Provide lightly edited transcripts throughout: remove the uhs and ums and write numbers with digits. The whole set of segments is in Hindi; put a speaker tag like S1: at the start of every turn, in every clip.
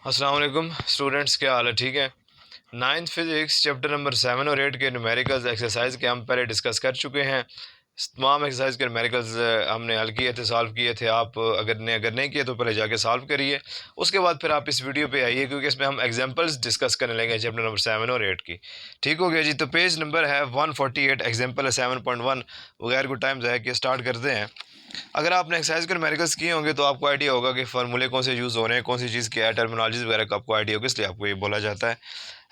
S1: अस्सलाम वालेकुम स्टूडेंट्स, क्या हाल है? ठीक है। नाइन्थ फिज़िक्स चैप्टर नंबर 7 और 8 के न्यूमेरिकल्स एक्सरसाइज के हम पहले डिस्कस कर चुके हैं। तमाम एक्सरसाइज के न्यूमेरिकल्स हमने हल किए थे, सॉल्व किए थे। आप अगर नहीं किए तो पहले जाके सॉल्व करिए, उसके बाद फिर आप इस वीडियो पे आइए, क्योंकि इसमें हम एग्जांपल्स डिस्कस करने लगे चैप्टर नंबर 7 और 8 की। ठीक हो गया जी। तो पेज नंबर है 148, एग्जाम्पल है 7.1। बगैर कोई टाइम ज़ाया किए स्टार्ट करते हैं। अगर आपने एक्सरसाइज के न्यूमेरिकल्स किए होंगे तो आपको आइडिया होगा कि फार्मूले कौन से यूज़ हो रहे हैं, कौन सी चीज़ क्या है, टर्मिनोलॉजीज वगैरह का आपको आइडिया होगा, इसलिए आपको ये बोला जाता है।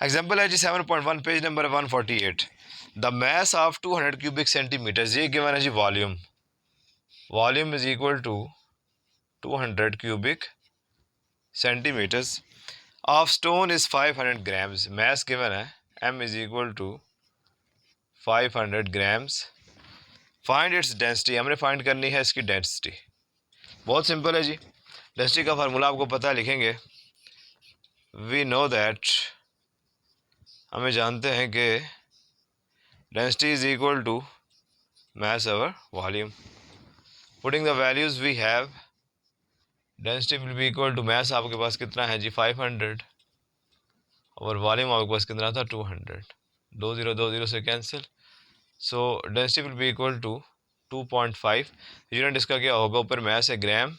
S1: एग्जाम्पल है जी 7.1, page number 148। The mass of 200 cubic centimetres, ये गिवन है जी volume. Volume is equal to 200 cubic centimetres of stone is 500 grams. Mass given है m is equal to 500 grams. Find its density, हमने फाइंड करनी है इसकी डेंसिटी। बहुत सिंपल है जी। डेंसिटी का फार्मूला आपको पता है, लिखेंगे। वी नो दैट, हमें जानते हैं कि density is equal to mass over volume. Putting the values we have, density will be equal to mass आपके पास कितना है जी 500, और वॉल्यूम आपके पास कितना था 200। 2 0 से cancel, so density will be equal to 2.5। Unit इसका क्या होगा, ऊपर मैस है ग्राम,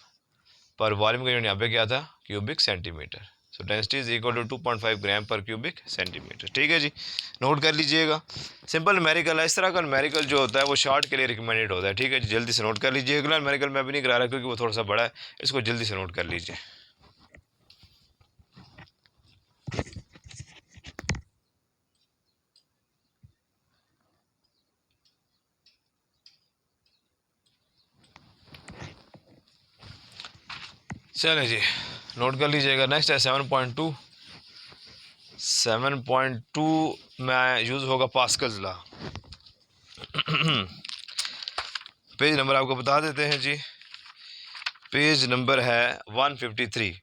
S1: पर वॉल्यूम का यूनिट यहाँ पे क्या था, cubic centimetre. So density is equal to 2.5 gram per cubic centimetre. ठीक है जी, नोट कर लीजिएगा। सिंपल न्यूमेरिकल है। इस तरह का न्यूमेरिकल जो होता है वो शॉर्ट के लिए रिकमेंडेड होता है। ठीक है जी, जल्दी से नोट कर लीजिए। अगला न्यूमेरिकल मैं भी नहीं करा रहा क्योंकि वो थोड़ा सा बड़ा है, इसको जल्दी से नोट कर लीजिए। चले जी, नोट कर लीजिएगा। नेक्स्ट है 7.2। 7.2 में यूज़ होगा पास्कल्स लॉ। पेज नंबर आपको बता देते हैं जी। पेज नंबर है 153।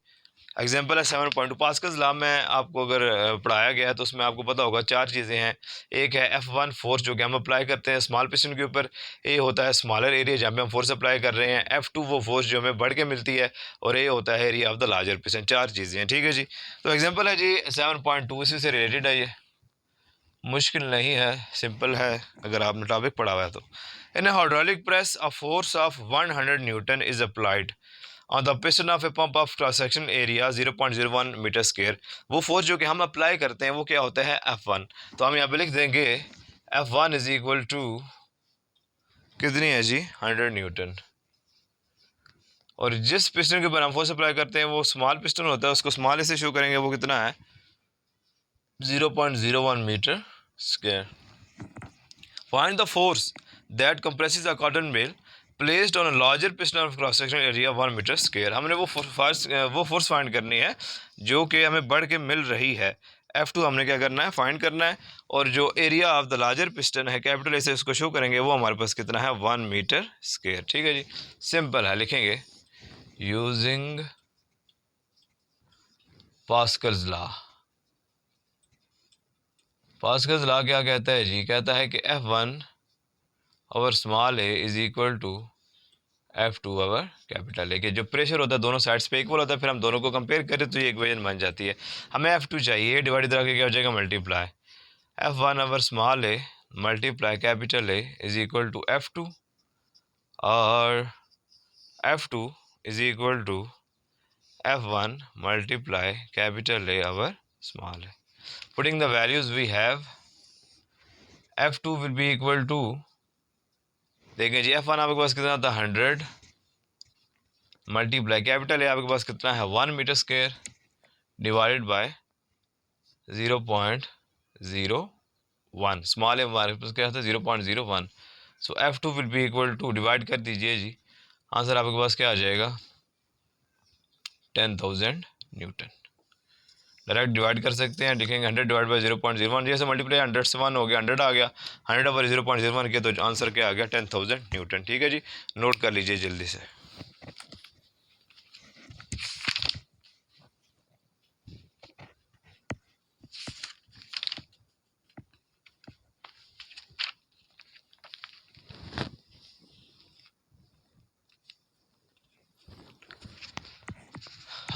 S1: एग्जाम्पल है 7.2। पास्कल्स लॉ में आपको अगर पढ़ाया गया है तो उसमें आपको पता होगा चार चीज़ें हैं। एक है F1 फोर्स, जो कि हम अप्लाई करते हैं स्मॉल पिस्टन के ऊपर। ए होता है स्मॉलर एरिया जहाँ पे हम फोर्स अप्लाई कर रहे हैं। F2 वो फोर्स जो हमें बढ़ के मिलती है, और ए होता है area of the larger piston. चार चीज़ें हैं। ठीक है जी। तो एग्जाम्पल है जी 7.2, इसी से रिलेटेड है ये। मुश्किल नहीं है, सिंपल है अगर आपने टॉपिक पढ़ा हुआ है तो। In hydraulic press a force of 100 newton is applied on the piston of a pump of cross section area 0.01 metre square. वो फोर्स जो कि हम अप्लाई करते हैं वो क्या होता है, F1। तो हम यहाँ पे लिख देंगे F1 इज इक्वल टू कितनी है जी, 100 न्यूटन। और जिस पिस्टन के ऊपर हम फोर्स अप्लाई करते हैं वो स्मॉल पिस्टन होता है, उसको स्मॉल से शो करेंगे, वो कितना है 0.01 metre square. Find the force that compresses a cotton bale placed on a larger piston of cross section area 1 metre square. हमने वो फोर्स फाइंड करनी है जो कि हमें बढ़ के मिल रही है। F2 हमने क्या करना है, फाइंड करना है। और जो area of the larger piston है, कैपिटल से इसको शो करेंगे, वो हमारे पास कितना है 1 मीटर स्क्वायर। ठीक है जी, सिंपल है। लिखेंगे using Pascal's law. Pascal's law क्या कहता है जी, कहता है कि F1 और small a is equal to F2 over capital A, के जो प्रेशर होता है दोनों साइड्स पे इक्वल होता है। फिर हम दोनों को कंपेयर करें तो ये इक्वेशन बन जाती है। हमें F2 चाहिए, डिवाइड इधर आके क्या हो जाएगा, multiply F1 over small a multiply capital A is equal to F2, और F2 is equal to F1 multiply capital A over small a. Putting the values we have, F2 will be equal to, देखें जी F1 आपके पास कितना था 100, मल्टीप्लाई कैपिटल ए आपके पास कितना है 1 metre square, divided by 0.01। Small a हमारे पास क्या था 0.01। So F2 will be equal to, divide कर दीजिए जी, आंसर आपके पास क्या आ जाएगा 10,000 न्यूटन। डायरेक्ट डिवाइड कर सकते हैं, लिखेंगे 100 डिवाइड बाई 0.01, जैसे मल्टीप्लाई 100 से 1 हो गया, 100 आ गया, 100 ओवर 0.01 किया तो आंसर क्या आ गया 10,000 न्यूटन। ठीक है जी, नोट कर लीजिए जल्दी से।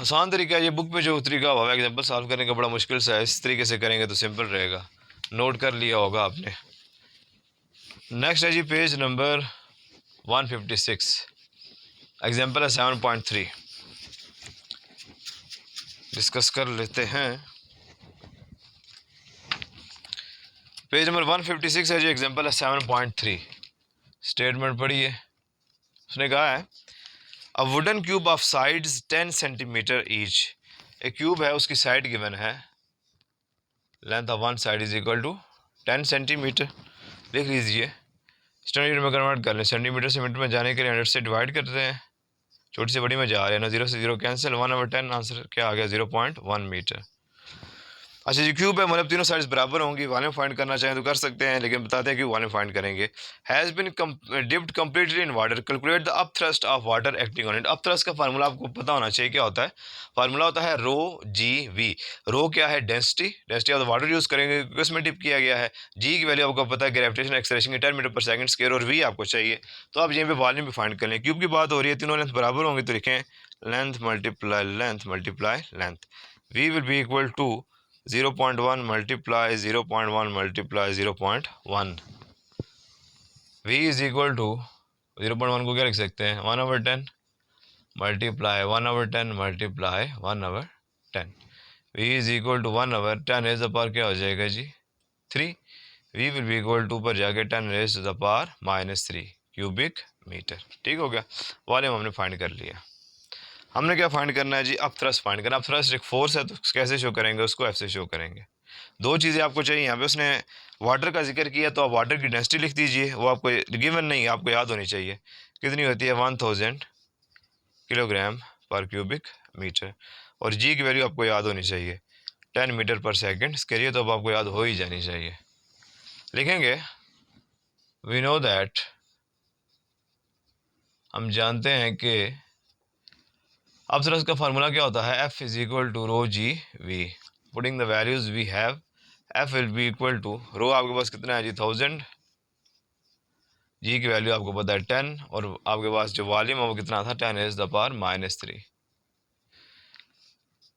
S1: आसान तरीका है ये, बुक पे जो तरीका हुआ है एग्जाम्पल सॉल्व करने का बड़ा मुश्किल सा है, इस तरीके से करेंगे तो सिंपल रहेगा, नोट कर लिया होगा आपने। नेक्स्ट है जी पेज नंबर 156, एग्जाम्पल है 7.3, डिस्कस कर लेते हैं। पेज नंबर 156 है जी, एग्जाम्पल है 7.3। स्टेटमेंट पढ़िए, उसने कहा है a wooden cube of sides 10 centimetre each, एक क्यूब है उसकी साइड गिवन है, length of one side is equal to 10 centimetre, लिख लीजिए। स्टैंडर्ड में कन्वर्ट कर लें, सेंटीमीटर से मीटर में जाने के लिए 100 से डिवाइड करते हैं, छोटी से बड़ी में जा रहे हैं ना, 0 से 0 कैंसिल, 1/10 आंसर क्या आ गया 0.1 मीटर। अच्छा जी क्यूब है, मतलब तीनों साइड्स बराबर होंगी, वॉल्यूम फाइंड करना चाहें तो कर सकते हैं, लेकिन बताते हैं कि वॉल्यूम फाइंड करेंगे। Has been dipped completely in water, calculate the up thrust of water acting on it. Up thrust का फार्मूला आपको पता होना चाहिए, क्या होता है फार्मूला, होता है रो जी वी। रो क्या है, density, density of the water use करेंगे क्योंकि उसमें डिप किया गया है। जी की वैल्यू आपको पता है ग्रेविटेशन एक्सेलरेशन की 10 मीटर पर सेकंड स्क्वायर, और वी आपको चाहिए, तो आप यहीं पे वॉल्यूम भी फाइंड कर लें। क्यूब की बात हो रही है, तीनों लेंथ बराबर होंगी तो लिखें length multiply length multiply length, V will be equal to 0.1 multiply 0.1 multiply 0.1, v is equal to 0.1 को क्या लिख सकते हैं 1/10 multiply 1/10 multiply 1/10, v is equal to 1/10 raise the power क्या हो जाएगा जी 3, v will be equal to पर जाके 10 raise to the power -3 cubic metre. ठीक हो गया, वॉल्यूम हमने फाइंड कर लिया। हमने क्या फाइंड करना है जी, अप थ्रस्ट फाइंड करना। अप थ्रस्ट एक फोर्स है तो कैसे शो करेंगे उसको, एफ से शो करेंगे। दो चीज़ें आपको चाहिए यहाँ पे, उसने वाटर का जिक्र किया तो आप वाटर की डेंसिटी लिख दीजिए, वो आपको गिवन नहीं है, आपको याद होनी चाहिए, कितनी होती है 1000 किलोग्राम पर क्यूबिक मीटर, और जी की वैल्यू आपको याद होनी चाहिए 10 मीटर पर सेकेंड, इसके लिए तो अब आपको याद हो ही जानी चाहिए। लिखेंगे वी नो दैट, हम जानते हैं कि अब जरा इसका फार्मूला क्या होता है, F is equal to rho g V, putting the values we have, F will be equal to, rho आपके पास कितना है जी 1000, जी की वैल्यू आपको पता है 10, और आपके पास जो वॉल्यूम है वो कितना था 10 रेज द पावर -3,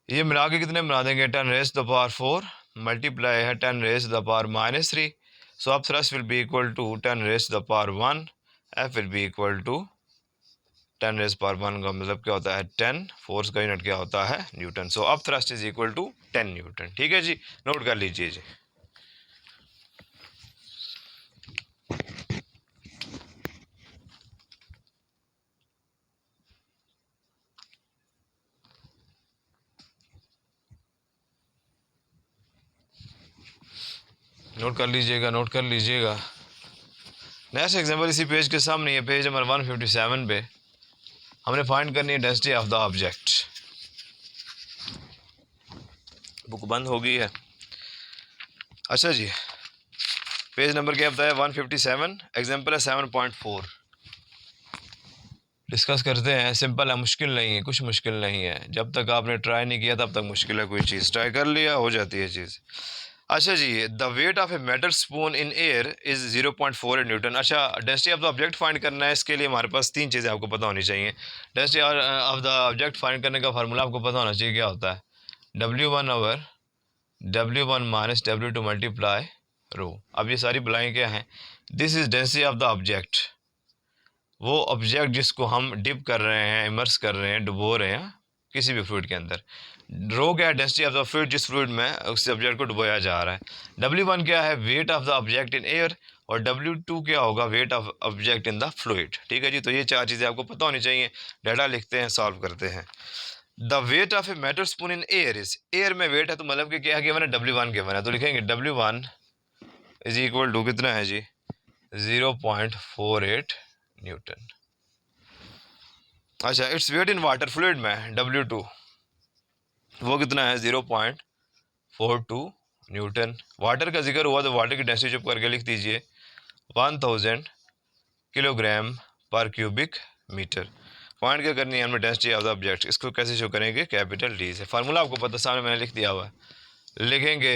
S1: ये मिला के कितने बना देंगे 10 रेज द पावर 4 मल्टीप्लाई है 10 रेज द पावर -3, सो अब thrust will be equal to 10 raise the power 1, F will be equal to 10 raise power 1 का मतलब क्या होता है 10, फोर्स का यूनिट क्या होता है न्यूटन, सो अब thrust is equal to 10 newton. ठीक है जी, नोट कर लीजिए जी। नोट कर लीजिएगा, नोट कर लीजिएगा। नेक्स्ट एग्जाम्पल इसी पेज के सामने है, पेज नंबर 157 पे हमने फाइंड करनी है density of the object. Book बंद हो गई है। अच्छा जी, पेज नंबर क्या बताया 157, एग्जाम्पल है 7.4, डिस्कस करते हैं। सिंपल है, मुश्किल नहीं है, कुछ मुश्किल नहीं है, जब तक आपने ट्राई नहीं किया तब तक मुश्किल है कोई चीज़, ट्राई कर लिया हो जाती है चीज़। अच्छा जी, the weight of a metal spoon in air is 0.48 newton. अच्छा, density of the object find करना है, इसके लिए हमारे पास तीन चीज़ें आपको पता होनी चाहिए। Density of the object find करने का फार्मूला आपको पता होना चाहिए, क्या होता है W1 माइनस W2 मल्टीप्लाई रो। अब ये सारी बुलाएँ क्या हैं, this is density of the object, वो ऑब्जेक्ट जिसको हम डिप कर रहे हैं, इमर्स कर रहे हैं, डुबो रहे हैं किसी भी फ्लूइड के अंदर। रो क्या है, डेंसिटी ऑफ द फ्लूइड, जिस फ्लूइड में उस ऑब्जेक्ट को डुबोया जा रहा है। W1 क्या है, weight of the object in air, और W2 क्या होगा, weight of object in the fluid. ठीक है जी, तो ये चार चीज़ें आपको पता होनी चाहिए। डाटा लिखते हैं, सॉल्व करते हैं। The weight of a metal spoon in air is, air में वेट है तो मतलब कि क्या है, गिवन है W1 गिवन है, तो लिखेंगे W1 इज इक्वल टू कितना है जी 0.48 न्यूटन। अच्छा, its weight in water fluid में W2 वो कितना है 0.42 न्यूटन। वाटर का जिक्र हुआ तो वाटर की डेंसिटी चुप करके लिख दीजिए 1000 किलोग्राम पर क्यूबिक मीटर। पॉइंट क्या करनी है हमें, डेंसिटी ऑफ द ऑब्जेक्ट, इसको कैसे शो करेंगे, कैपिटल डी से। फार्मूला आपको पता सामने मैंने लिख दिया हुआ है, लिखेंगे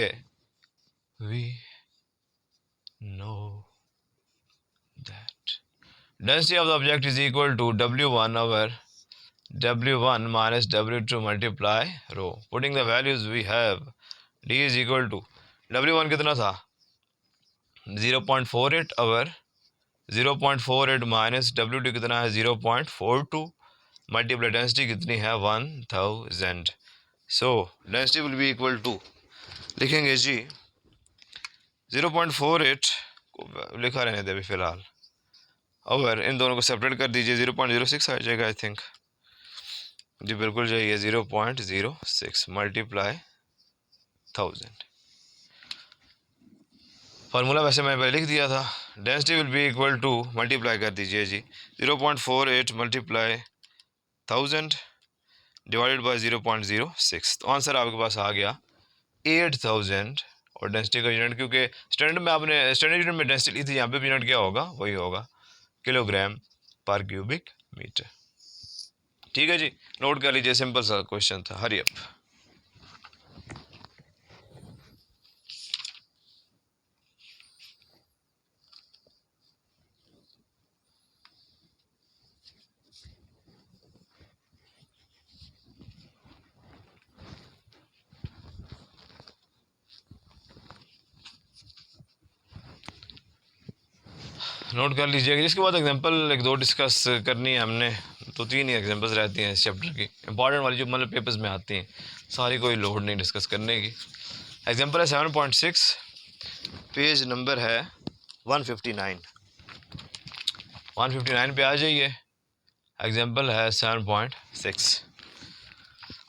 S1: we know that density of the object is equal to W1 over W1 minus W2 multiply rho. Putting the values we have, D is equal to W1 कितना था 0.48 और 0.48 माइनस W2 कितना है 0.42 मल्टीप्लाई डेंसिटी कितनी है 1000. So density will be equal to, लिखेंगे जी 0.48 को लिखा रहने दे अभी फ़िलहाल, और इन दोनों को सेपरेट कर दीजिए 0.06 आ जाएगा आई थिंक जी, बिल्कुल जाइए 0.06 मल्टीप्लाई 1000. फार्मूला वैसे मैं पहले लिख दिया था. Density will be equal to, multiply कर दीजिए जी 0.48 मल्टीप्लाई 1000 डिवाइडेड बाय 0.06. तो आंसर आपके पास आ गया 8000. और डेंसिटी का यूनिट, क्योंकि स्टैंडर्ड में आपने स्टैंडर्ड यूनिट में डेंसिटी ली थी, यहाँ पे भी यूनिट क्या होगा, वही होगा किलोग्राम पर क्यूबिक मीटर. ठीक है जी, नोट कर लीजिए, सिंपल सा क्वेश्चन था. Hurry up. नोट कर लीजिएगा. इसके बाद एग्जांपल एक दो डिस्कस करनी है हमने, तो 3 ही एग्जांपल्स रहती हैं इस चैप्टर की, इंपॉर्टेंट वाली जो मतलब पेपर्स में आती हैं, सारी कोई लोड नहीं डिस्कस करने की. एग्जांपल है 7.6, पेज नंबर है 159. 159 पे आ जाइए. एग्जांपल है 7.6.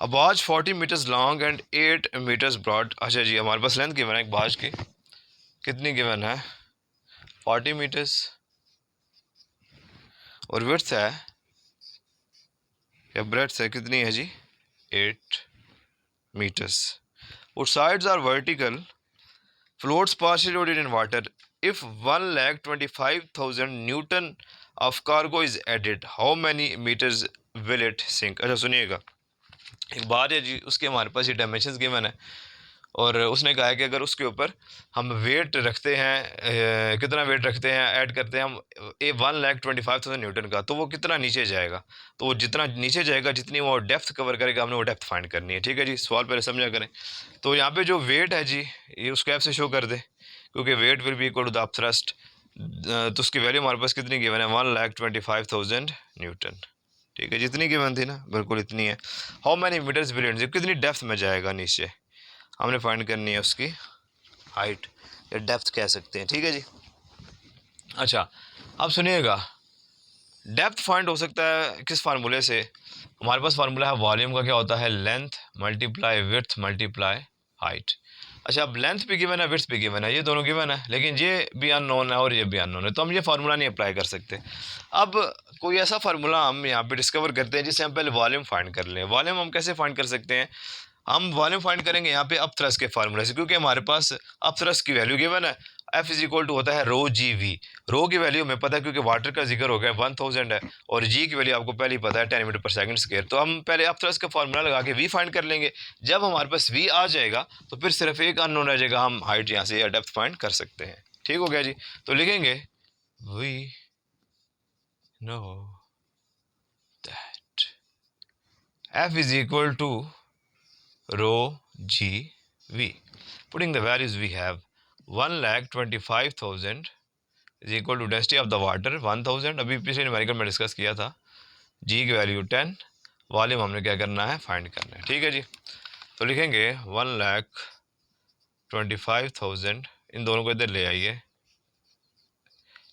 S1: A barge 40 metres long and 8 metres broad. अच्छा जी, हमारे पास लेंथ गिवन है एक बाज की, कितनी गिवन है 40 मीटर्स, और विड्थ है या ब्रेड्थ है कितनी है जी 8 मीटर्स. और sides are vertical, floats partially loaded in water. If 1,25,000 newton of cargo is added, how many meters will it sink? अच्छा सुनिएगा, एक बात है जी, उसके हमारे पास ये डायमेंशंस गिवन है, और उसने कहा है कि अगर उसके ऊपर हम वेट रखते हैं, कितना वेट रखते हैं, ऐड करते हैं हम 1,25,000 न्यूटन का, तो वो कितना नीचे जाएगा. तो वो जितना नीचे जाएगा, जितनी वो डेप्थ कवर करेगा, हमने वो डेप्थ फाइंड करनी है. ठीक है जी, सवाल पहले समझा करें. तो यहाँ पे जो वेट है जी, ये उसको ऐप से शो कर दे, क्योंकि weight will be equal to the upthrust. तो उसकी वैल्यू हमारे पास कितनी गिवन है 1,25,000 न्यूटन. ठीक है, जितनी गिवन थी ना, बिल्कुल इतनी है. How many metres will it, कितनी डेप्थ में जाएगा नीचे, हमने फाइंड करनी है उसकी हाइट या डेप्थ कह सकते हैं. ठीक है जी. अच्छा, अब सुनिएगा, डेप्थ फाइंड हो सकता है किस फार्मूले से. हमारे पास फार्मूला है वॉल्यूम का, क्या होता है length multiply width multiply height. अच्छा, अब लेंथ भी गिवन है, विड्थ भी गिवन है, ये दोनों गिवन है, लेकिन ये भी अननोन है और ये भी अननोन है, तो हम ये फार्मूला नहीं अप्लाई कर सकते. अब कोई ऐसा फार्मूला हम यहाँ पे डिस्कवर करते हैं जिससे हम पहले वॉल्यूम फाइंड कर लें. वॉल्यूम हम कैसे फाइंड कर सकते हैं, हम वॉल्यूम फाइंड करेंगे यहाँ पे अप थ्रस्ट के फार्मूले से, क्योंकि हमारे पास अप थ्रस्ट की वैल्यू गिवन है. एफ इज इक्वल टू होता है रो जी वी. रो की वैल्यू हमें पता है क्योंकि वाटर का जिक्र हो गया 1000 है, और जी की वैल्यू आपको पहले ही पता है 10 मीटर पर सेकंड स्क्वायर. तो हम पहले अप थ्रस्ट का फार्मूला लगा के वी फाइंड कर लेंगे. जब हमारे पास वी आ जाएगा तो फिर सिर्फ एक अननोन रह जाएगा, हम हाइट यहाँ से या डेप्थ फाइंड कर सकते हैं. ठीक हो गया जी. तो लिखेंगे we know that F is equal to rho g v. Putting the values we have, 1,25,000 is equal to density of the water 1000. अभी पिछले न्यूमेरिकल में डिस्कस किया था. g की वैल्यू 10, वॉल्यूम हमने क्या करना है फाइंड करना है. ठीक है जी. तो लिखेंगे 1,25,000, इन दोनों को इधर ले आइए,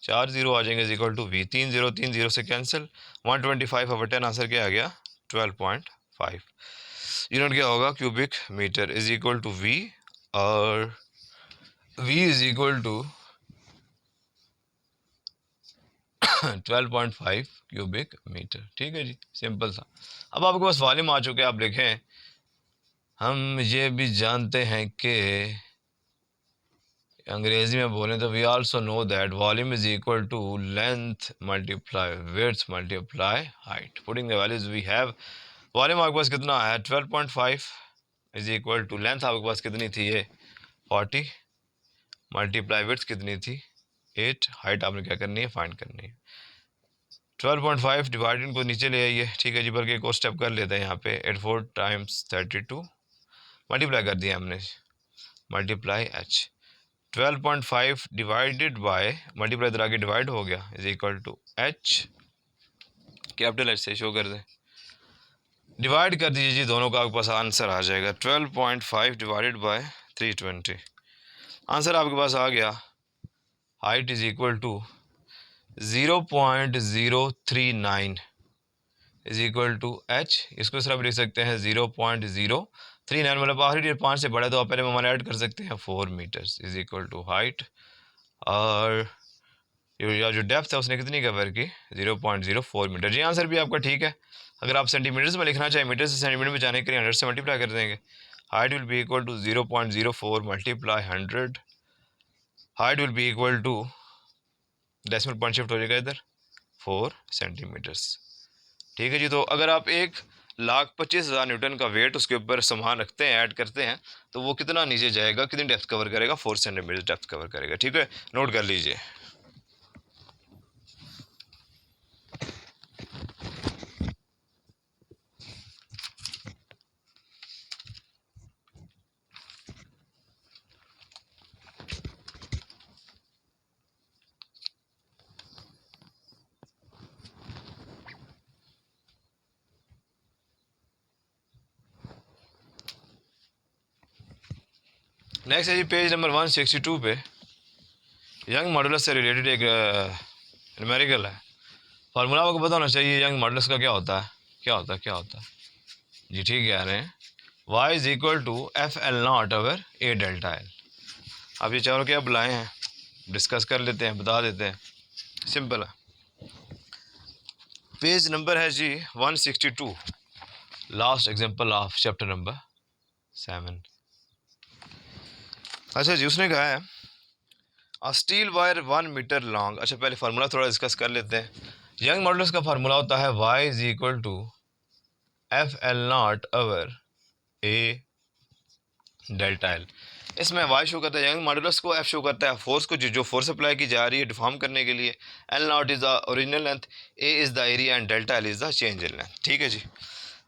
S1: 4 जीरो आ जाएंगे, is equal to V. 3 zero से कैंसिल, 125 ओवर 10, आंसर क्या आ गया 12.5. यूनिट क्या होगा cubic metre, is equal to V, और V is equal to 12.5 cubic metre. ठीक है जी, सिंपल सा. अब आपके पास वॉल्यूम आ चुके हैं, आप लिखें हम ये भी जानते हैं कि अंग्रेजी में बोलें तो we also know that volume is equal to length multiply width multiply height. Putting the values we have, volume आपके पास कितना है 12.5 इज इक्वल टू लेंथ आपके पास कितनी थी ये 40 मल्टीप्लाई विड्थ कितनी थी 8, हाइट आपने क्या करनी है फाइंड करनी है. 12.5 डिवाइडेड को नीचे ले आइए, ठीक है जी, बल्कि एक और स्टेप कर लेते हैं यहाँ पे। 84 टाइम्स 32 मल्टीप्लाई कर दिया हमने, multiply H. 12.5 divided by, multiply इधर आगे डिवाइड हो गया, is equal to H, capital H से शो कर दें, डिवाइड कर दीजिए जी दोनों का, आपके पास आंसर आ जाएगा 12.5 डिवाइडेड बाय 320। आंसर आपके पास आ गया, height is equal to 0.039 is equal to H. इसको सिर्फ लिख सकते हैं 0.039, मतलब आखिरी डिजिट 5 से बड़ा, तो आप पहले में हमारे ऐड कर सकते हैं 4 metres is equal to height, और या जो डेप्थ है उसने कितनी कवर की, 0.04 मीटर। जी आंसर भी आपका ठीक है। अगर आप सेंटीमीटर्स में लिखना चाहें, मीटर से सेंटीमीटर में जाने के लिए 100 से मल्टीप्लाई कर देंगे। Height will be equal to 0.04 multiply 100, height will be equal to, decimal point shift हो जाएगा इधर, 4 सेंटीमीटर्स। ठीक है जी। तो अगर आप 1,25,000 न्यूटन का वेट उसके ऊपर सामान रखते हैं, ऐड करते हैं, तो वो कितना नीचे जाएगा, कितनी डेप्थ कवर करेगा, 4 सेंटीमीटर डेप्थ कवर करेगा। ठीक है, नोट कर लीजिए। नेक्स्ट है जी पेज नंबर 162 पे, यंग मॉडुलस से रिलेटेड एक न्यूमेरिकल है। फार्मूला आपको पता होना चाहिए यंग मॉडुलस का क्या होता है, क्या होता है, क्या होता है जी। ठीक कह रहे हैं, y is equal to F L nought over A delta L. आप ये चारों क्या बुलाए हैं, डिस्कस कर लेते हैं, बता देते हैं, सिंपल है। पेज नंबर है जी 162, last example of chapter number 7। अच्छा जी, उसने कहा है अ स्टील वायर 1 मीटर लॉन्ग। अच्छा पहले फार्मूला थोड़ा डिस्कस कर लेते हैं। यंग मॉडुलस का फार्मूला होता है y is equal to F L nought over A delta L. इसमें y शो करता है यंग मॉडुलस को, f शो करता है फोर्स को, जो फोर्स अप्लाई की जा रही है डिफॉर्म करने के लिए। L nought is the original length, a is the area and delta L is the change in length. ठीक है जी।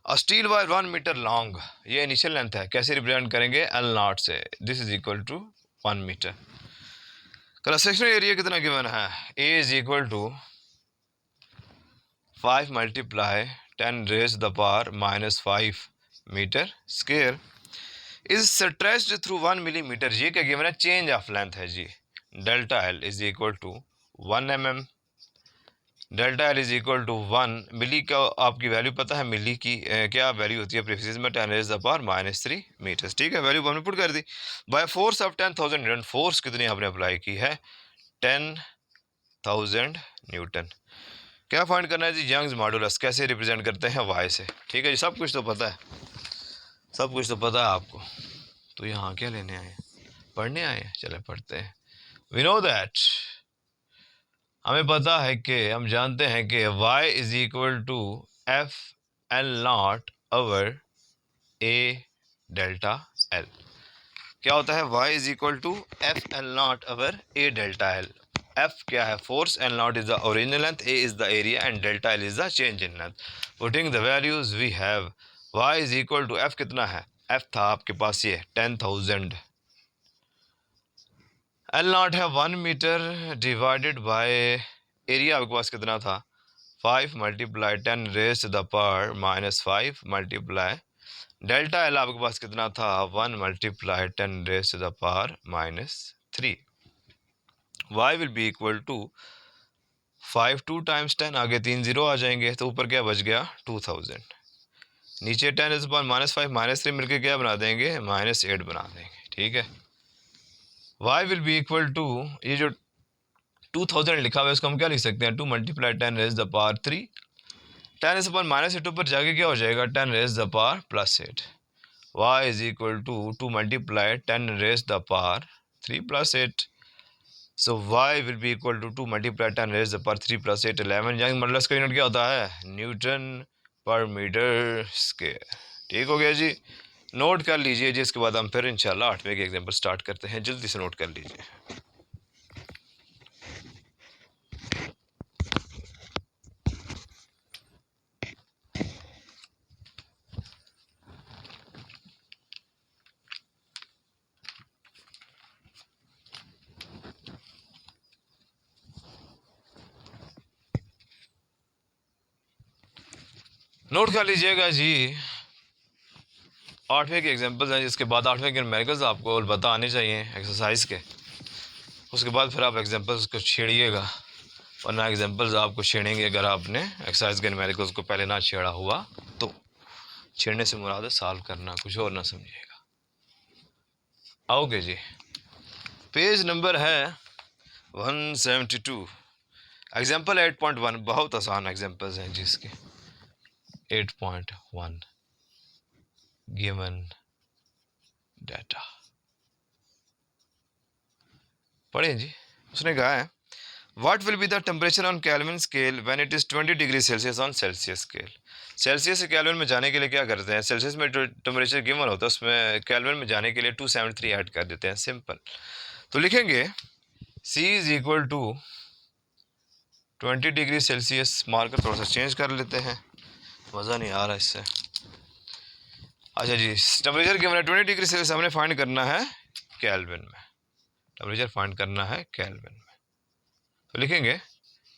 S1: A steel wire 1 metre long, ये इनिशियल लेंथ है, कैसे रिप्रेजेंट करेंगे, एल नॉट से, this is equal to 1 metre. Cross sectional area कितना गिवन है, a is equal to 5 multiply 10 raise the power -5 metre square is stretched through 1 millimetre. ये क्या गिवन है, चेंज ऑफ लेंथ है जी। Delta L is equal to 1 mm, delta L is equal to 1 milli का आपकी वैल्यू पता है, मिली की क्या वैल्यू होती है प्रीफिक्स में, 10 रेज द पावर -3 मीटर्स। ठीक है, वैल्यू हमने पुट कर दी। By force of 10,000 newton, force कितनी आपने अप्लाई की है, 10,000 न्यूटन। क्या फाइंड करना है जी, यंग्स मॉडुलस कैसे रिप्रेजेंट करते हैं, वाई से। ठीक है जी, सब कुछ तो पता है, सब कुछ तो पता है आपको। तो यहाँ क्या लेने आए, पढ़ने आए, चले पढ़ते हैं। वी नो दैट, हमें पता है कि, हम जानते हैं कि y is equal to F L nought over A delta L. क्या होता है, y is equal to F L nought over A delta L. F क्या है, force, L nought is the original length, A is the area and delta L is the change in length. Putting the values we have, y is equal to F कितना है, एफ था आपके पास ये 10,000, एल नॉट है 1 मीटर डिवाइडेड बाय एरिया आपके पास कितना था, 5 multiply 10 raise to the power -5 multiply delta L आपके पास कितना था, 1 multiply 10 raise to the power -3। y will be equal to 5 2 times 10, आगे 3 जीरो आ जाएंगे, तो ऊपर क्या बच गया 2000, नीचे 10 रेज टू पावर -5 -3 मिलकर क्या बना देंगे, -8 बना देंगे। ठीक है, y will be equal to, ये जो 2000 लिखा हुआ है उसको हम क्या लिख सकते हैं, 2 multiply 10 raise the power 3, 10 raise पर -8 ऊपर जाके क्या हो जाएगा, 10 raise the power +8। y is equal to 2 multiply 10 raise the power 3 +8। So y will be equal to 2 multiply 10 raise the power 3 +8 11। Young modulus का यूनिट क्या होता है, न्यूटन पर मीटर स्क्वायर। ठीक हो गया जी, नोट कर लीजिए जी। इसके बाद हम फिर इंशाल्लाह 8वें के एग्जाम्पल स्टार्ट करते हैं, जल्दी से नोट कर लीजिए। नोट कर लीजिएगा जी, 8वें के एग्जांपल्स हैं, जिसके बाद 8वें के न्यूमेरिकल्स आपको अलबत्ता आने चाहिए एक्सरसाइज के। उसके बाद फिर आप एग्जांपल्स को छेड़िएगा, वरना एग्जांपल्स आपको छेड़ेंगे अगर आपने एक्सरसाइज के न्यूमेरिकल्स को पहले ना छेड़ा हुआ तो। छेड़ने से मुराद है सॉल्व करना, कुछ और ना समझिएगा। आओगे जी, पेज नंबर है 172, एग्जाम्पल 8.1। बहुत आसान एग्जाम्पल्स हैं जिसके। 8.1 गिवन डाटा पढ़े जी। उसने कहा है what will be the temperature on kelvin scale when it is 20 degree Celsius on Celsius scale. Celsius से केल्विन में जाने के लिए क्या करते हैं, सेल्सियस में जो टेम्परेचर गिवन होता है उसमें केल्विन में जाने के लिए 273 ऐड कर देते हैं, सिंपल। तो लिखेंगे C is equal to 20 degree Celsius, marker थोड़ा सा चेंज कर लेते हैं, मज़ा नहीं आ रहा इससे। अच्छा जी, टेम्परेचर गिवन है 20 डिग्री सेल्सियस, हमने फाइंड करना है केल्विन में, टेम्परेचर फाइंड करना है केल्विन में। तो लिखेंगे,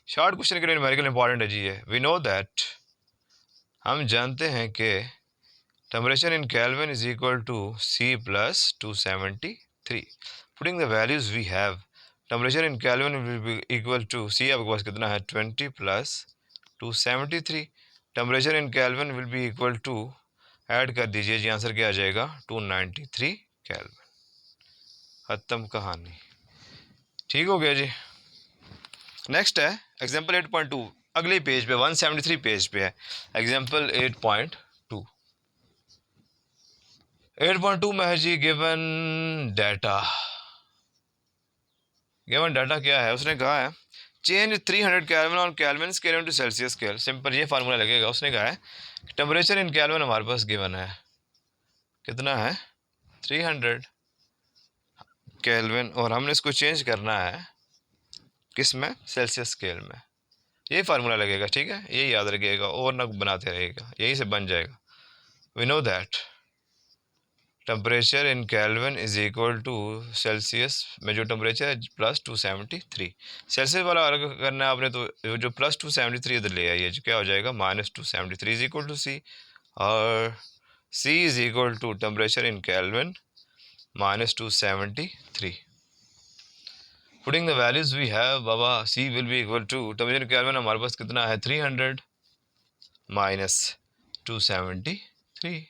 S1: शॉर्ट क्वेश्चन के लिए न्यूमेरिकल इंपॉर्टेंट है जी ये। वी नो दैट, हम जानते हैं कि temperature in kelvin is equal to C plus 273। Putting the values we have, temperature in kelvin will be equal to C आपके पास कितना है 20 plus 273। Temperature in kelvin will be equal to, add कर दीजिए जी, आंसर क्या आ जाएगा 293 केल्विन। खत्म कहानी, ठीक हो गया जी। नेक्स्ट है एग्जाम्पल 8.2, अगले पेज पे 173 पेज पे है एग्जाम्पल 8.2। 8.2 में है जी गिवन डाटा। गिवन डाटा क्या है, उसने कहा है change 300 kelvin on kelvin scale into Celsius scale. Simple ये फार्मूला लगेगा। उसने कहा है टेम्परेचर इन केल्विन हमारे पास गिवन है, कितना है 300 केल्विन, और हमने इसको चेंज करना है किस में, सेल्सियस स्केल में। ये फार्मूला लगेगा, ठीक है, यही याद रखिएगा और ना बनाते रहेगा, यही से बन जाएगा। We know that temperature in kelvin is equal to Celsius में जो टेम्परेचर है प्लस 273। सेल्सियस वाला अलग करना है आपने, तो जो प्लस 273 इधर ले आइए, जो क्या हो जाएगा minus 273 is equal to C, और C is equal to temperature in kelvin minus 273। Putting the values we have, बाबा C will be equal to temperature in kelvin हमारे पास कितना है 300 माइनस 273,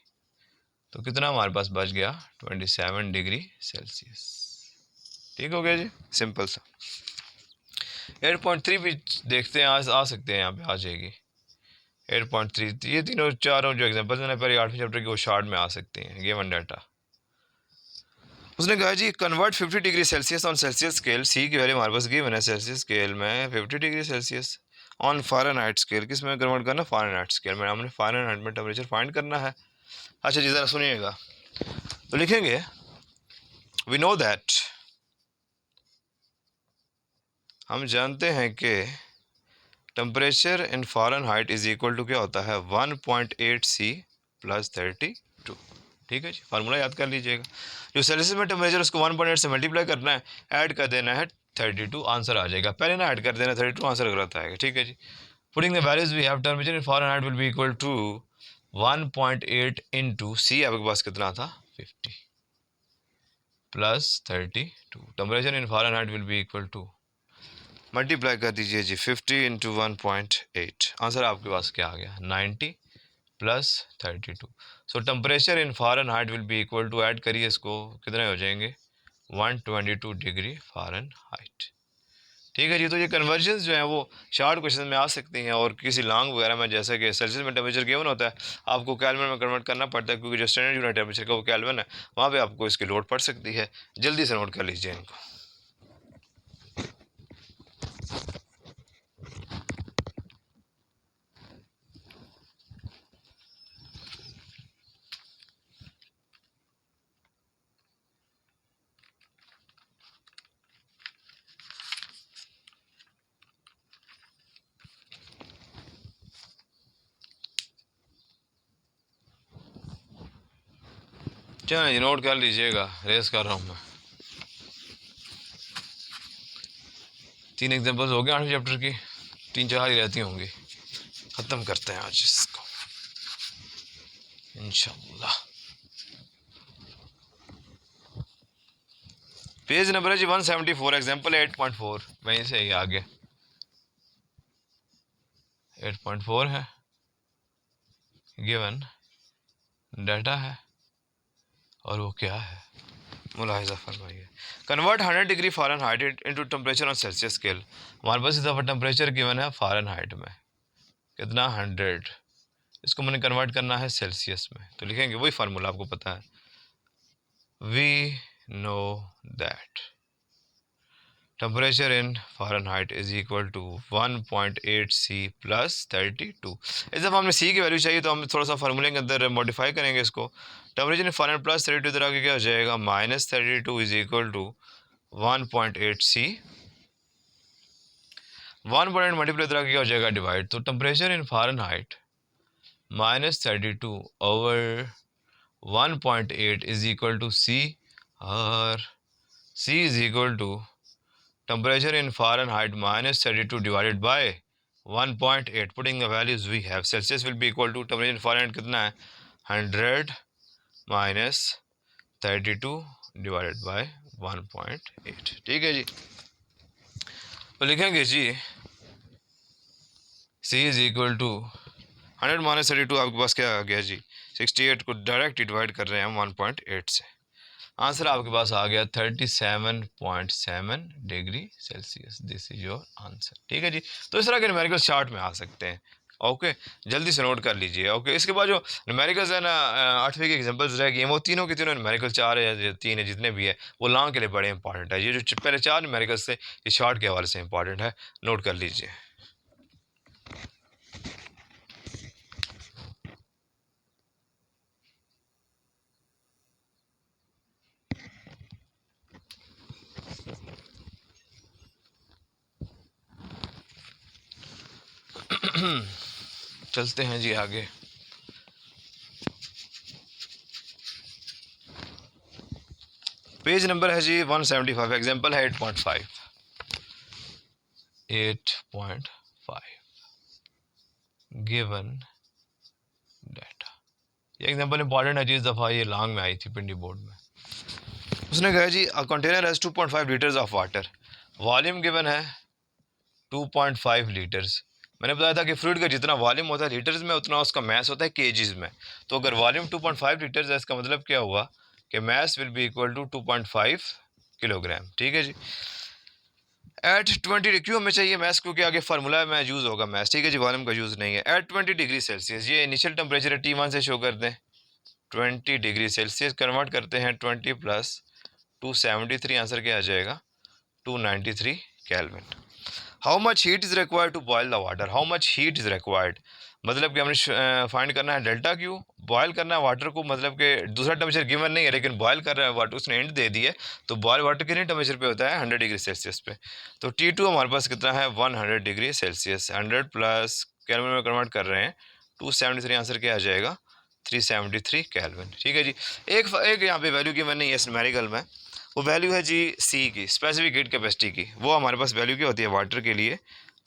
S1: तो कितना हमारे पास बच गया 27 डिग्री सेल्सियस। ठीक हो गया जी, सिंपल सा। 8.3 भी देखते हैं, आ सकते हैं, यहाँ पे आ जाएगी 8.3। ये तीनों चारों जो एग्जांपल्स मैंने पहले 8वें चैप्टर के वो शॉर्ट में आ सकते हैं, गिवन डाटा। उसने कहा जी convert 50 degree Celsius on Celsius scale, C की वैल्यू हमारे पास गिवन है सेल्सियस स्केल में 50 degree Celsius, on Fahrenheit scale, किस में कन्वर्ट करना, फ़ारेनहाइट स्केल में, हमने फ़ारेनहाइट में टेम्परेचर फाइंड करना है। अच्छा जी, ज़रा सुनिएगा, तो लिखेंगे वी नो दैट, हम जानते हैं कि temperature in Fahrenheit is equal to क्या होता है 1.8 C प्लस 32। ठीक है जी, फार्मूला याद कर लीजिएगा। जो सेल्सियस में टेम्परेचर उसको 1.8 से मल्टीप्लाई करना है, ऐड कर देना है 32, आंसर आ जाएगा। पहले ना ऐड कर देना 32, आंसर गलत आएगा। ठीक है जी, putting the values we have, temperature in Fahrenheit will be equal to 1.8 into C आपके पास कितना था 50 plus 32। Temperature in Fahrenheit will be equal to, multiply कर दीजिए जी 50 इंटू 1.8, आंसर आपके पास क्या आ गया 90 plus 32। So temperature in Fahrenheit will be equal to, add करिए इसको, कितने हो जाएंगे 122 डिग्री फ़ारेनहाइट। ठीक है जी, तो ये कन्वर्जन्स जो हैं वो शॉर्ट क्वेश्चन में आ सकती हैं, और किसी लॉन्ग वगैरह में, जैसे कि सेल्सियस में टेम्परेचर गिवन होता है, आपको केल्विन में कन्वर्ट करना पड़ता है, क्योंकि जो स्टैंडर्ड यूनिट टेम्परेचर का वो केल्विन है, वहाँ पे आपको इसकी लोड पड़ सकती है। जल्दी से नोट कर लीजिए इनको। चलिए जी, नोट कर लीजिएगा, रेस कर रहा हूँ मैं। 3 एग्जाम्पल्स हो गए 8वें चैप्टर की, 3-4 ही रहती होंगी, ख़त्म करते हैं आज इसको। इंशाल्लाह। पेज नंबर है जी 174, एग्जाम्पल 8.4, वहीं से ही आगे 8.4 है, गिवन डाटा है और वो क्या है, मुलाहिजा फरमाइए। Convert 100 degree Fahrenheit into temperature on Celsius scale. हमारे पास इस दफ़ा टेम्परेचर गिवन है फ़ारेनहाइट में, कितना 100, इसको मैंने कन्वर्ट करना है सेल्सियस में, तो लिखेंगे वही फार्मूला आपको पता है, we know that temperature in Fahrenheit is equal to 1.8 C plus 32। इस दफ़ा हमने सी की वैल्यू चाहिए तो हम थोड़ा सा फार्मूले के अंदर मॉडिफाई करेंगे इसको। टेम्परेचर इन फ़ारेनहाइट प्लस 32 इधर आके क्या हो जाएगा, -32 is equal to 1.8 C, 1.8 multiply इधर आके क्या हो जाएगा, डिवाइड। तो temperature in Fahrenheit -32 over 1.8 is equal to C, और C is equal to temperature in Fahrenheit -32 divided by 1.8, putting the values we have, Celsius will be equal to temperature in Fahrenheit कितना है, 100 minus 32 divided by 1.8। ठीक है जी, तो लिखेंगे जी C is equal to 100 minus 32, आपके पास क्या आ गया जी, 68 को डायरेक्ट डिवाइड कर रहे हैं हम 1.8 से, आंसर आपके पास आ गया 37.7 degree Celsius. This is your answer. ठीक है जी, तो इस तरह के न्यूमेरिकल चार्ट में आ सकते हैं। ओके, जल्दी से नोट कर लीजिए। ओके, इसके बाद जो न्यूमेरिकल्स है ना, 8वीं के एग्जांपल्स रह गए, वो तीनों के तीनों न्यूमेरिकल 4 है, 3 है, जितने भी है वो लॉन्ग के लिए बड़े इंपॉर्टेंट है। ये जो पहले 4 न्यूमेरिकल्स थे ये शॉर्ट के हवाले से इंपॉर्टेंट है, नोट कर लीजिए। चलते हैं जी आगे। पेज नंबर है जी 175, एग्जांपल है 8.5। गिवन डाटा, ये एग्जांपल इंपॉर्टेंट है जी, इस दफ़ा ये लॉन्ग में आई थी पिंडी बोर्ड में। उसने कहा जी a container has 2.5 litres of water, volume given है 2.5 लीटर्स। मैंने बताया था कि फ्लूइड का जितना वॉल्यूम होता है लीटर्स में, उतना उसका मैस होता है केजीज में। तो अगर वॉल्यूम 2.5 लीटर्स है, इसका मतलब क्या हुआ कि mass will be equal to 2.5 kilogram. ठीक है जी, एट 20, क्यों हमें चाहिए मैस, क्योंकि आगे फार्मूला में यूज़ होगा मैस। ठीक है जी, वॉल्यूम का यूज़ नहीं है। एट 20 डिग्री सेल्सियस, ये इनिशियल टेम्परेचर है, T1 से शो कर दें। 20 डिग्री सेल्सियस कन्वर्ट करते हैं 20 प्लस 273, आंसर क्या आ जाएगा, 293 kelvin. How much heat is required to boil the water, how much heat is required, मतलब कि हमने फाइंड करना है डेल्टा क्यू, बॉयल करना है वाटर को, मतलब कि दूसरा टेम्परेचर गिवन नहीं है लेकिन बॉयल कर रहा है वाटर, उसने हिंट दे दी है। तो बॉयल वाटर कितने टेम्परेचर पे होता है, 100 डिग्री सेल्सियस पे। तो T2 हमारे पास कितना है, 100 डिग्री सेल्सियस, 100 प्लस केल्विन में कन्वर्ट कर रहे हैं 273, आंसर क्या आ जाएगा, 373 केल्विन। ठीक है जी, एक यहाँ पे वैल्यू गिवन नहीं है इस न्यूमेरिकल में, वो वैल्यू है जी सी की, स्पेसिफिक हीट कैपेसिटी की। वो हमारे पास वैल्यू क्या होती है वाटर के लिए,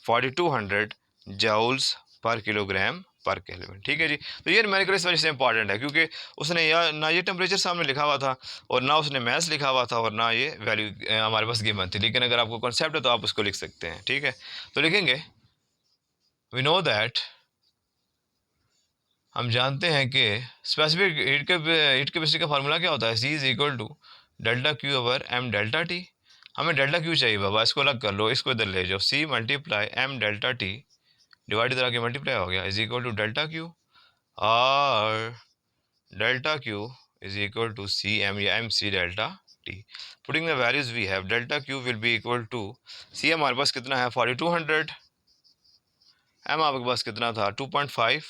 S1: 4200 जाउल्स पर किलोग्राम पर केल्विन। ठीक है जी, तो ये न्यूमेरिकल इस वजह से इंपॉर्टेंट है क्योंकि उसने या ना ये टेम्परेचर सामने लिखा हुआ था और ना उसने मैस लिखा हुआ था और ना ये वैल्यू हमारे पास गिवन थी, लेकिन अगर आपको कॉन्सेप्ट है तो आप उसको लिख सकते हैं। ठीक है, तो लिखेंगे वी नो दैट, हम जानते हैं कि स्पेसिफिक हीट कैपेसिटी का फार्मूला क्या होता है, C is equal to delta Q over M delta T. हमें डेल्टा क्यू चाहिए बाबा, इसको अलग कर लो, इसको इधर ले जाओ, C multiply M delta T divide इधर आके मल्टीप्लाई हो गया, is equal to delta Q, और delta Q is equal to C M या M C delta T. Putting the values we have, delta Q will be equal to, C हमारे पास कितना है 4200, एम आपके पास कितना था 2.5,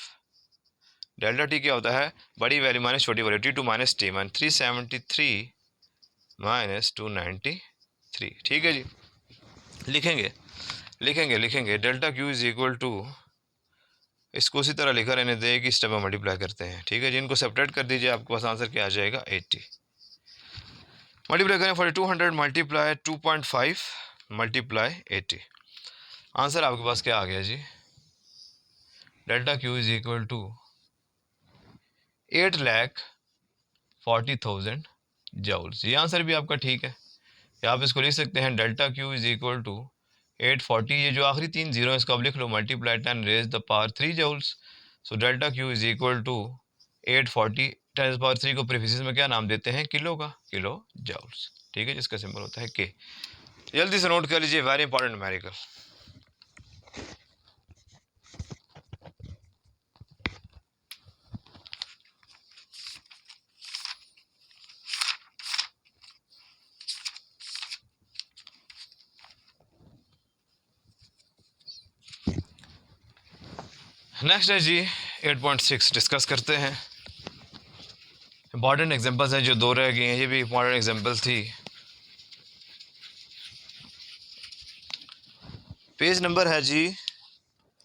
S1: डेल्टा टी क्या होता है, बड़ी वैल्यू माइनस छोटी value, T2 minus T1, 373 minus 293। ठीक है जी, लिखेंगे लिखेंगे लिखेंगे delta Q is equal to, इसको उसी तरह लिखा रहने दे कि स्टेप में मल्टीप्लाई करते हैं। ठीक है जी, इनको सेपरेट कर दीजिए, आपके पास आंसर क्या आ जाएगा 80। मल्टीप्लाई करें 4200 मल्टीप्लाई 2.5 मल्टीप्लाई 80, आंसर आपके पास क्या आ गया जी, delta Q is equal to 8,40,000 joules. ये आंसर भी आपका ठीक है। या आप इसको लिख सकते हैं delta Q is equal to 840, ये जो आखिरी 3 जीरो है इसको आप लिख लो, multiply 10 raise the power 3 joules. So delta Q is equal to 840 10 power 3 को प्रीफिक्स में क्या नाम देते हैं, किलो का, किलो जूल्स। ठीक है, जिसका सिंबल होता है के। जल्दी से नोट कर लीजिए, वेरी इंपॉर्टेंट न्यूमेरिकल। नेक्स्ट है जी 8.6 डिस्कस करते हैं। इंपॉर्टेंट एग्जांपल्स हैं जो 2 रह गए हैं, ये भी इंपॉर्टेंट एग्जांपल थी। पेज नंबर है जी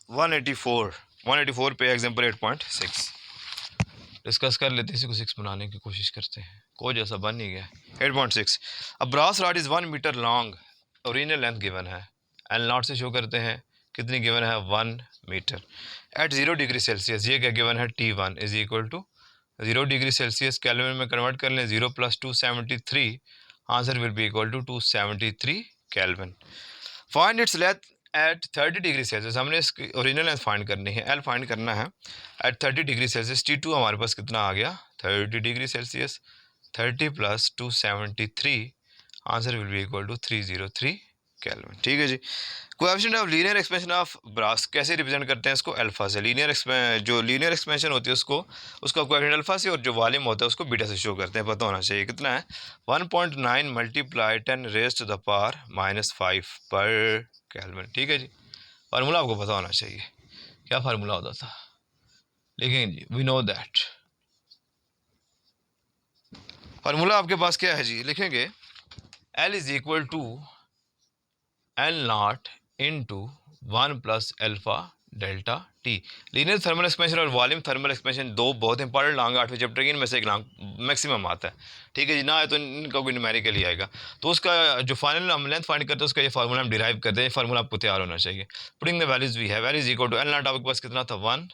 S1: 184 पे एग्जांपल 8.6 डिस्कस कर लेते हैं। इसी को 6 बनाने की कोशिश करते हैं, को जैसा बन ही गया। 8.6 a brass rod is 1 metre long, original length given है, एल नॉट से शो करते हैं कितनी गिवन है, 1 मीटर एट 0 डिग्री सेल्सियस। ये क्या गिवन है, T1 is equal to 0 degree Celsius kelvin में कन्वर्ट कर लें, 0 + 273, answer will be equal to 273 kelvin. Find its length at 30 degree Celsius, हमने इसकी ओरिजिनल लेंथ फाइंड करनी है, एल फाइंड करना है एट 30 डिग्री सेल्सियस। T2 हमारे पास कितना आ गया, 30 degree Celsius, 30 + 273, answer will be equal to 303 kelvin. ठीक है जी। Coefficient of linear expansion of brass कैसे रिप्रेजेंट करते हैं इसको, अल्फा से। जो लीनियर एक्सपेंशन होती है उसका कोएफिशिएंट अल्फा से, और जो वॉल्यूम होता है उसको बीटा से शो करते हैं। पता होना चाहिए कितना है, 1.9 × 10⁻⁻⁵ पर केल्विन। ठीक है जी। फार्मूला आपको पता होना चाहिए, क्या फार्मूला होता था, लिखेंगे जी, वी नो दैट। फार्मूला आपके पास क्या है जी, लिखेंगे L is equal to L0 into 1 + α ∆T। Linear thermal expansion और वॉल्यूम थर्मल एक्सपेंशन दो बहुत इंपॉर्टेंट लॉन्ग 8वें चैप्टर की, इनमें से एक लॉन्ग मैक्सिमम आता है। ठीक है जी, ना आए तो इनका कोई न्यूमेरिकल ही आएगा। तो उसका जो फाइनल हम लेंथ फाइंड करते हैं उसका ये फार्मूला हम डिराइव करते हैं। फार्मूला आपको तैयार होना चाहिए। पुटिंग द वैल्यूज भी है, वैल्यूज इक्वल टू L0 आपके पास कितना था, 1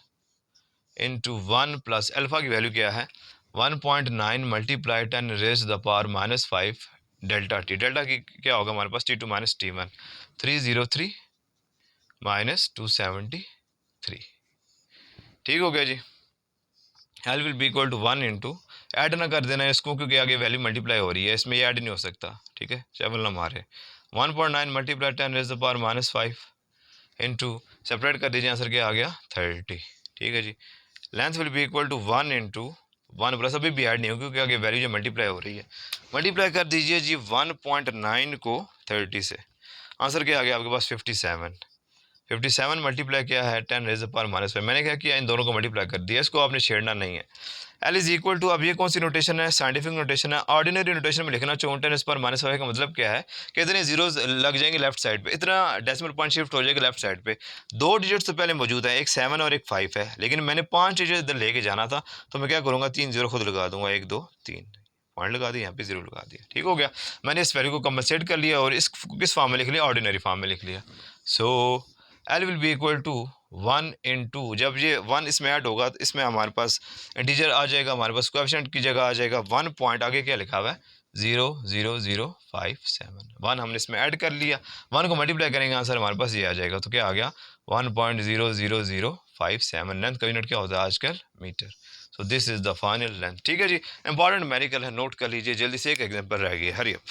S1: इंटू 1 + अल्फा की वैल्यू क्या है, 1.9 × 10⁻⁻⁵ ∆T। डेल्टा की क्या होगा हमारे पास, T2 - T1, 303 - 273। ठीक हो गया जी। L will be equal to 1 into, add ना कर देना इसको क्योंकि आगे वैल्यू मल्टीप्लाई हो रही है, इसमें ये ऐड नहीं हो सकता। ठीक है, चैवल ना मारे। 1.9 × 10⁻⁵ इंटू, सेपरेट कर दीजिए, आंसर क्या आ गया, 30। ठीक है जी। Length will be equal to 1 into 1 plus, अभी भी ऐड नहीं हो क्योंकि आगे वैल्यू जो मल्टीप्लाई हो रही है। मल्टीप्लाई कर दीजिए जी 1.9 को 30 से, आंसर क्या आ गया आपके पास, 57। 57 मल्टीप्लाई क्या है, 10⁻⁻⁵। मैंने क्या किया, इन दोनों को मल्टीप्लाई कर दिया, इसको आपने छेड़ना नहीं है। L इज इक्वल टू, अब ये कौन सी नोटेशन है, साइंटिफिक नोटेशन है। ऑर्डिनरी नोटेशन में लिखना चाहूँ 10⁻⁵ का मतलब क्या है कि इतने जीरोज लग जाएंगे लेफ्ट साइड पे, इतना डेसिमल पॉइंट शिफ्ट हो जाएगा लेफ्ट साइड पे। 2 डिजिट्स तो पहले मौजूद है, एक 7 और एक 5 है, लेकिन मैंने 5 डिजिट इधर लेके जाना था, तो मैं क्या करूँगा, 3 जीरो खुद लगा दूंगा, 1 2 3 पॉइंट लगा दिया, यहाँ पे 0 लगा दिया। ठीक हो गया, मैंने इस वैल्यू को कंपनसेट कर लिया और इस किस फॉर्म में लिख लिया, ऑर्डिनरी फॉर्म में लिख लिया। So L will be equal to 1 into, जब ये 1 इसमें ऐड होगा तो इसमें हमारे पास इंटीजर आ जाएगा, हमारे पास कोएफिशिएंट की जगह आ जाएगा 1 पॉइंट, आगे क्या लिखा हुआ है, 0.0057। 1 हमने इसमें ऐड कर लिया, 1 को मल्टीप्लाई करेंगे, आंसर हमारे पास ये आ जाएगा। तो क्या आ गया, 1.00057। लेंथ का यूनिट क्या होता है आजकल, metre. So this is the final length. ठीक है जी, इंपॉर्टेंट न्यूमेरिकल है, नोट कर लीजिए। जल्दी से एक एग्जांपल रह गई, हरी अप।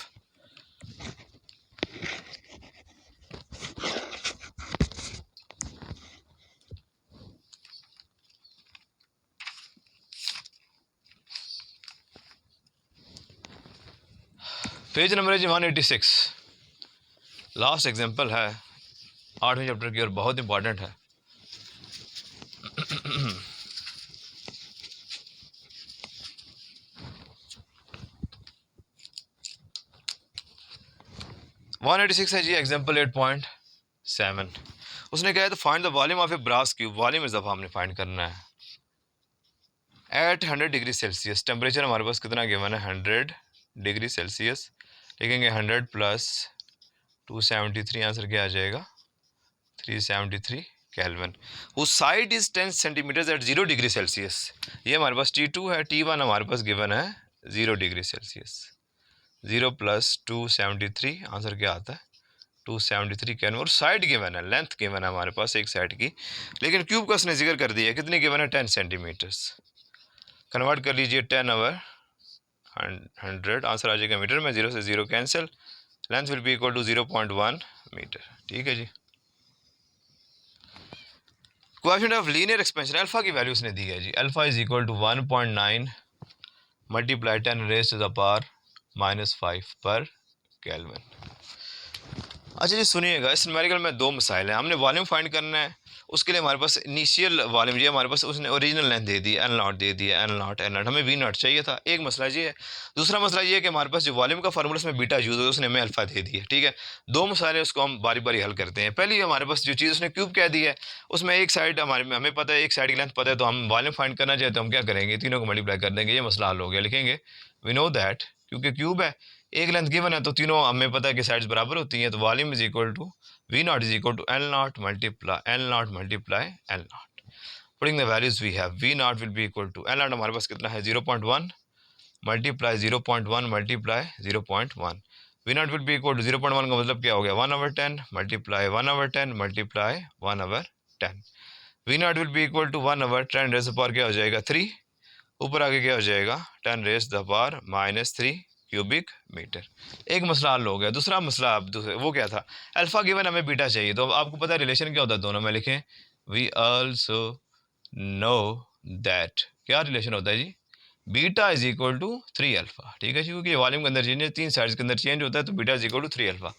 S1: पेज नंबर है जी 186, लास्ट एग्जांपल है 8वें चैप्टर की और बहुत इंपॉर्टेंट है। वन 186 है जी एग्जांपल 8.7। उसने कहा है तो find the volume of a brass cube, volume is हमने फाइंड करना है एट 100 डिग्री सेल्सियस। टेम्परेचर हमारे पास कितना गिवन है, 100 डिग्री सेल्सियस। लिखेंगे 100 + 273, आंसर क्या आ जाएगा, 373 केल्विन। उस side is 10 centimetres at 0 degree Celsius. ये हमारे पास T2 है, T1 हमारे पास गिवन है 0 डिग्री सेल्सियस। 0 + 273 आंसर क्या आता है 273 केल्विन। और साइड गिवन है, लेंथ गिवन है हमारे पास एक साइड की, लेकिन क्यूब का उसने जिक्र कर दिया है, कितनी गिवन है 10 सेंटीमीटर्स। कन्वर्ट कर लीजिए 10/100, आंसर आ जाएगा मीटर में, 0 से 0 cancel, length will be equal to 0.1 metre. ठीक है जी। Question of linear expansion, alpha की वैल्यू उसने दी है जी, alpha is equal to 1.9 multiply 10 raise to the power -5 पर केल्विन। अच्छा जी सुनिएगा, इस न्यूमेरिकल में दो मसाइल हैं। हमने वॉल्यूम फाइंड करना है, उसके लिए हमारे पास इनिशियल वॉल्यूम ये हमारे पास उसने ओरिजिनल लेंथ दे दी L0 दे दिया, L0 हमें V0 चाहिए था। एक मसला ये है। दूसरा मसला ये है कि हमारे पास जो वॉल्यूम का फार्मूला उसमें बीटा यूज है, उसने हमें अल्फा दे दिया। ठीक है, दो मसाइल उसको हम बारी बारी हल करते हैं। पहले हमारे पास जो चीज़ उसने क्यूब कह दी है, उसमें एक साइड हमें पता है, एक साइड की लेंथ पता है, तो हम वॉल्यूम फाइंड करना चाहते हैं, हम क्या करेंगे, तीनों को मल्टीप्लाई कर देंगे, ये मसला हल हो गया। लिखेंगे वी नो दैट, क्योंकि क्यूब है, एक लेंथ गिवन है, तो तीनों हमें पता है कि साइड्स बराबर होती हैं, तो volume is equal to V0 is equal to L0 multiply L0। Putting the values we have, V0 will be equal to L0 हमारे पास कितना है 0.1 multiply 0.1 multiply 0.1। V0 will be equal to 0.1 का मतलब क्या हो गया 1/10 multiply 1/10 multiply 1/10। V0 will be equal to 1/10 rays power क्या हो जाएगा 3, ऊपर आगे क्या हो जाएगा 10 raise the power -3 cubic metre. एक मसला हल हो गया। दूसरा मसला अब वो क्या था, अल्फा गिवन हमें बीटा चाहिए, तो आपको पता है रिलेशन क्या होता है दोनों में, लिखें वी आल्सो नो दैट, क्या रिलेशन होता है जी, beta is equal to 3 alpha. ठीक है जी, क्योंकि वॉल्यूम के अंदर चेंज है, तीन साइड्स के अंदर चेंज होता है, तो beta is equal to 3 alpha.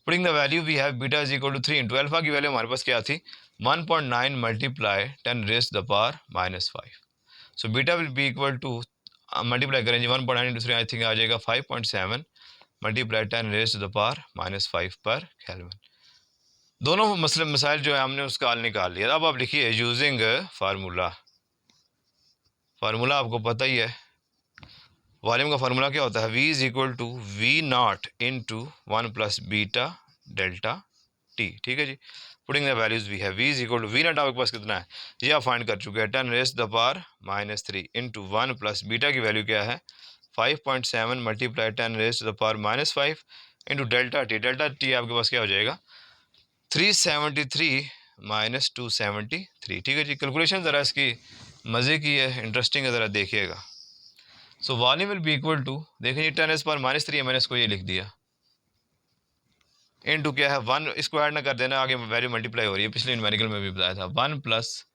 S1: Putting the value we have beta is equal to 3 into alpha की वैल्यू हमारे पास क्या थी 1.9 multiply 10 raise the power -5। So beta will be equal to, multiply करेंगे 1.9 इंटू 3 आई थिंक आ जाएगा 5.7 multiply 10 raise to the power -5 पर केल्विन। दोनों मसाइल जो है हमने उसका हल निकाल लिया। अब आप लिखिए यूजिंग फार्मूला, फार्मूला आपको पता ही है, वॉल्यूम का फार्मूला क्या होता है V is equal to V0 into 1 plus beta delta T। ठीक है जी, putting the values we have V is equal to V0 आपके पास कितना है, ये आप फाइंड कर चुके हैं 10 raise the power -3 into 1 plus beta की वैल्यू क्या है 5.7 multiply 10 raise to the power -5 into delta T। Delta T आपके पास क्या हो जाएगा 373 माइनस 273। ठीक है जी, कैलकुलेशन ज़रा इसकी मज़े की है, इंटरेस्टिंग है, ज़रा देखिएगा। So volume will be equal to, देखिए 10 रेज़ पावर -3 है, मैंने इसको ये लिख दिया, इनटू क्या है 1, इसको ऐड ना कर देना, आगे वैल्यू मल्टीप्लाई हो रही है, पिछले न्यूमेरिकल में भी बताया था 1 प्लस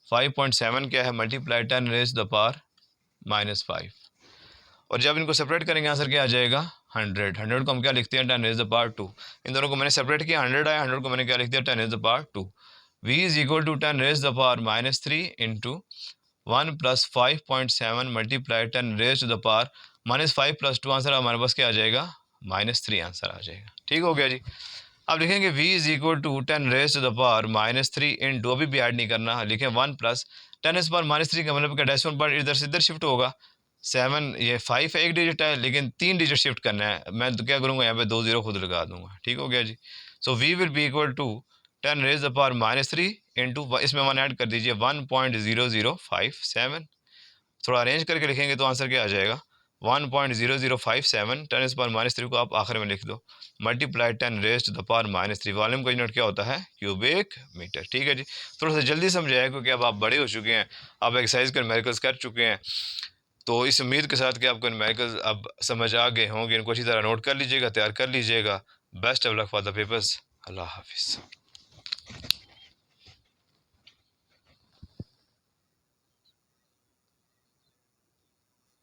S1: 5.7 क्या है मल्टीप्लाई 10 रेज़ द पावर -5, और जब इनको सेपरेट करेंगे आंसर क्या आ जाएगा 100। 100 को हम क्या लिखते हैं 10 रेज़ द पावर 2। इन दोनों को मैंने सेपरेट किया, 100 आया, 100 को मैंने क्या लिख दिया 10 raise the power 2। V is equal to 10 raise the power -3 into 1 plus 5.7 multiply 10 raise to the power -5 plus 2, answer हमारे पास क्या आ जाएगा -3 आंसर आ जाएगा। ठीक हो गया जी। अब लिखेंगे V is equal to 10 raise to the power -3 into, अभी भी ऐड नहीं करना, लिखें 1 प्लस 10 रेज़ पावर -3 का मतलब क्या डेसिमल पॉइंट इधर से इधर शिफ्ट होगा, 7 ये 5 है, एक डिजिट है, लेकिन 3 डिजिट शिफ्ट करना है, मैं तो क्या करूँगा यहाँ पे 2 0 खुद लगा दूंगा। ठीक हो गया जी। So V will be equal to 10 raise the power -3 into, इसमें 1 ऐड कर दीजिए 1.0057, थोड़ा अरेंज करके लिखेंगे तो आंसर क्या आ जाएगा 1.0057। 10 पावर -3 को आप आखिर में लिख दो, multiply 10 raise to the power -3, volume का यूनिट क्या होता है क्यूबिक मीटर। ठीक है जी, थोड़ा सा जल्दी समझाया क्योंकि अब आप बड़े हो चुके हैं, आप एक्सरसाइज के न्यूमेरिकल्स कर चुके हैं, तो इस उम्मीद के साथ कि आपको न्यूमेरिकल्स अब समझ आ गए होंगे, इनको अच्छी तरह नोट कर लीजिएगा, तैयार कर लीजिएगा। Best of luck for the papers. अल्लाह हाफिज़।